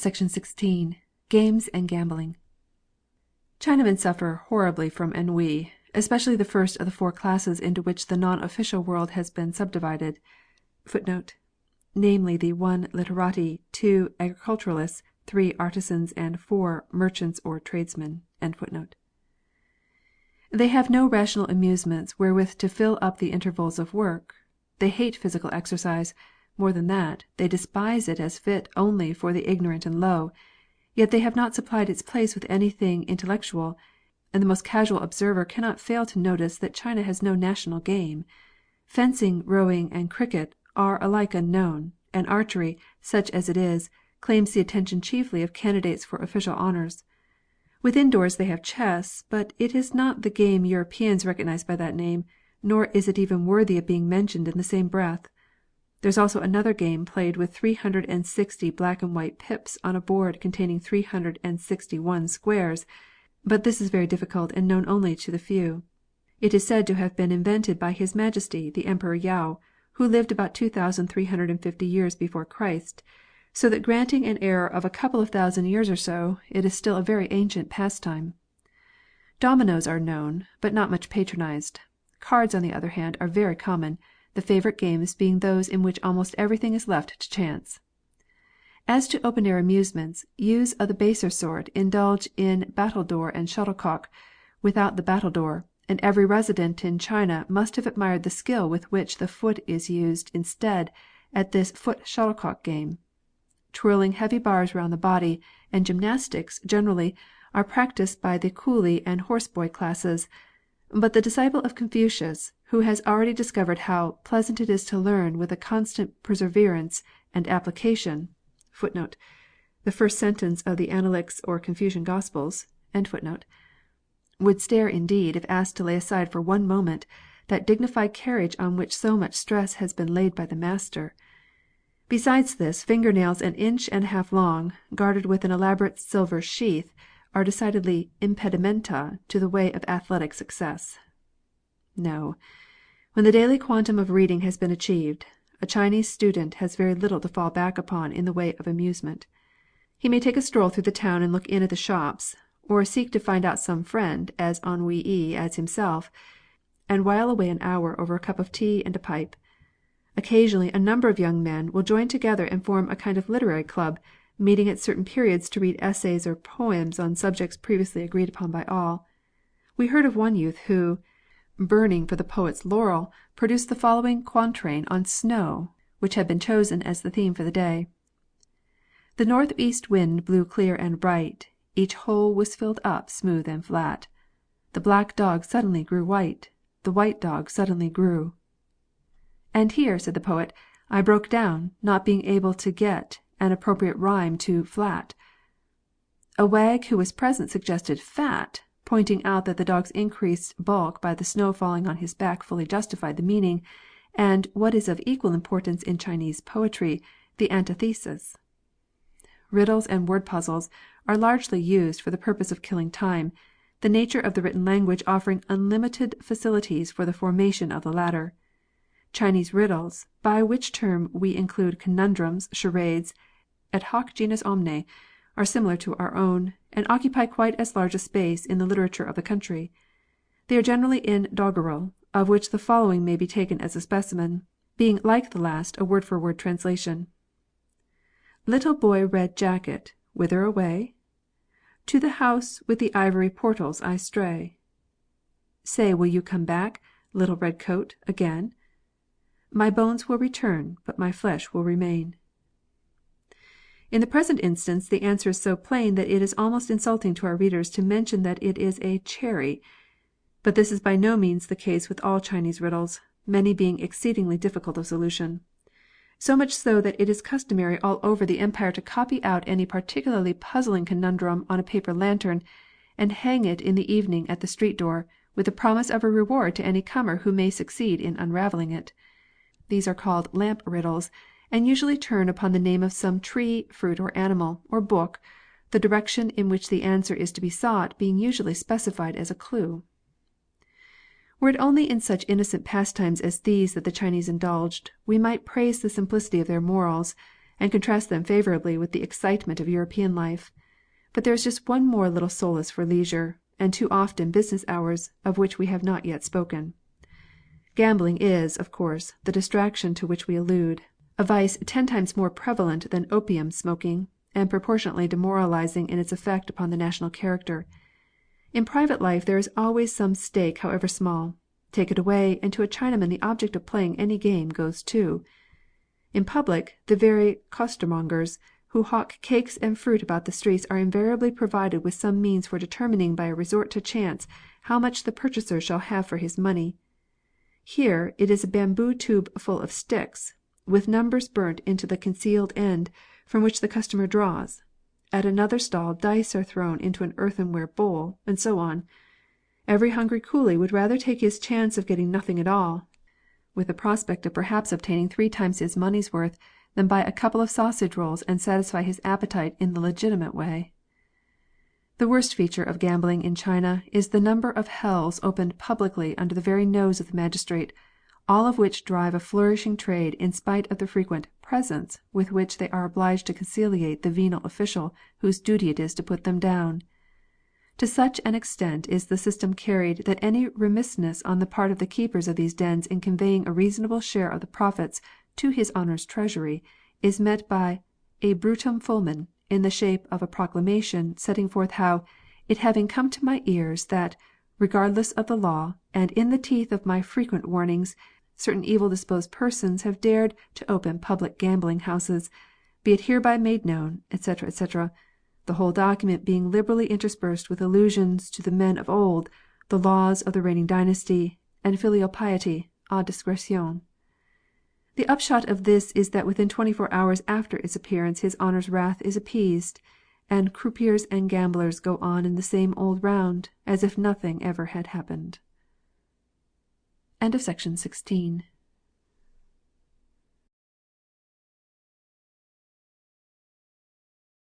Section 16. Games and Gambling. Chinamen suffer horribly from ennui, especially the first of the four classes into which the non-official world has been subdivided, namely the 1 literati, 2 agriculturists, 3 artisans, and 4 merchants or tradesmen. They have no rational amusements wherewith to fill up the intervals of work. They hate physical exercise; more than that, they despise it as fit only for the ignorant and low. Yet they have not supplied its place with anything intellectual, and the most casual observer cannot fail to notice that China has no national game. Fencing, rowing, and cricket are alike unknown, and archery, such as it is, claims the attention chiefly of candidates for official honours. Within doors they have chess, but it is not the game Europeans recognize by that name, nor is it even worthy of being mentioned in the same breath. There is also another game played with 360 black and white pips on a board containing 361 squares, but this is very difficult and known only to the few. It is said to have been invented by His Majesty the Emperor Yao, who lived about 2,350 years before Christ, so that granting an error of a couple of thousand years or so, it is still a very ancient pastime. Dominoes are known, but not much patronized. Cards, on the other hand, are very common, the favorite games being those in which almost everything is left to chance. As to open-air amusements, youths of the baser sort indulge in battledore and shuttlecock without the battledore, and every resident in China must have admired the skill with which the foot is used instead at this foot shuttlecock game. Twirling heavy bars round the body, and gymnastics generally, are practised by the coolie and horseboy classes; but the disciple of Confucius, who has already discovered how pleasant it is to learn with a constant perseverance and application, the first sentence of the Analects or Confucian Gospels, would stare indeed if asked to lay aside for one moment that dignified carriage on which so much stress has been laid by the master. Besides this, finger-nails an inch and a half long, guarded with an elaborate silver sheath, are decidedly impedimenta to the way of athletic success. No, when the daily quantum of reading has been achieved, a Chinese student has very little to fall back upon in the way of amusement. He may take a stroll through the town and look in at the shops, or seek to find out some friend as ennuyé as himself, and while away an hour over a cup of tea and a pipe. Occasionally a number of young men will join together and form a kind of literary club, meeting at certain periods to read essays or poems on subjects previously agreed upon by all. We heard of one youth who, burning for the poet's laurel, produced the following quatrain on snow, which had been chosen as the theme for the day: The north-east wind blew clear and bright, each hole was filled up smooth and flat. The black dog suddenly grew white, the white dog suddenly grew. And here, said the poet, I broke down, not being able to get an appropriate rhyme to flat. A wag who was present suggested fat, pointing out that the dog's increased bulk by the snow falling on his back fully justified the meaning, and, what is of equal importance in Chinese poetry, the antithesis. Riddles and word puzzles are largely used for the purpose of killing time, the nature of the written language offering unlimited facilities for the formation of the latter. Chinese riddles, by which term we include conundrums, charades, et hoc genus omne, are similar to our own, and occupy quite as large a space in the literature of the country. They are generally in doggerel, of which the following may be taken as a specimen, being like the last a word-for-word translation. Little boy red jacket, whither away? To the house with the ivory portals I stray. Say, will you come back, little red coat, again? My bones will return, but my flesh will remain. In the present instance the answer is so plain that it is almost insulting to our readers to mention that it is a cherry. But this is by no means the case with all Chinese riddles, many being exceedingly difficult of solution. So much so that it is customary all over the empire to copy out any particularly puzzling conundrum on a paper lantern, and hang it in the evening at the street door, with the promise of a reward to any comer who may succeed in unravelling it. These are called lamp riddles, and usually turn upon the name of some tree, fruit, or animal, or book, the direction in which the answer is to be sought being usually specified as a clue. Were it only in such innocent pastimes as these that the Chinese indulged, we might praise the simplicity of their morals, and contrast them favourably with the excitement of European life. But there is just one more little solace for leisure, and too often business hours, of which we have not yet spoken. Gambling is, of course, the distraction to which we allude, a vice 10 times more prevalent than opium smoking, and proportionately demoralizing in its effect upon the national character. In private life there is always some stake however small. Take it away, and to a Chinaman the object of playing any game goes too. In public, the very costermongers who hawk cakes and fruit about the streets are invariably provided with some means for determining by a resort to chance how much the purchaser shall have for his money. Here it is a bamboo tube full of sticks, with numbers burnt into the concealed end, from which the customer draws. At another stall dice are thrown into an earthenware bowl, and so on. Every hungry coolie would rather take his chance of getting nothing at all, with the prospect of perhaps obtaining 3 times his money's worth, than buy a couple of sausage rolls and satisfy his appetite in the legitimate way. The worst feature of gambling in China is the number of hells opened publicly under the very nose of the magistrate, all of which drive a flourishing trade in spite of the frequent "presents" with which they are obliged to conciliate the venal official whose duty it is to put them down. To such an extent is the system carried that any remissness on the part of the keepers of these dens in conveying a reasonable share of the profits to his honour's treasury is met by a brutum fulmen in the shape of a proclamation setting forth how, it having come to my ears that, regardless of the law, and in the teeth of my frequent warnings, certain evil disposed persons have dared to open public gambling houses, be it hereby made known, etc., etc., the whole document being liberally interspersed with allusions to the men of old, the laws of the reigning dynasty, and filial piety à discrétion. The upshot of this is that within 24 hours after its appearance his honour's wrath is appeased, and croupiers and gamblers go on in the same old round, as if nothing ever had happened. Section 17.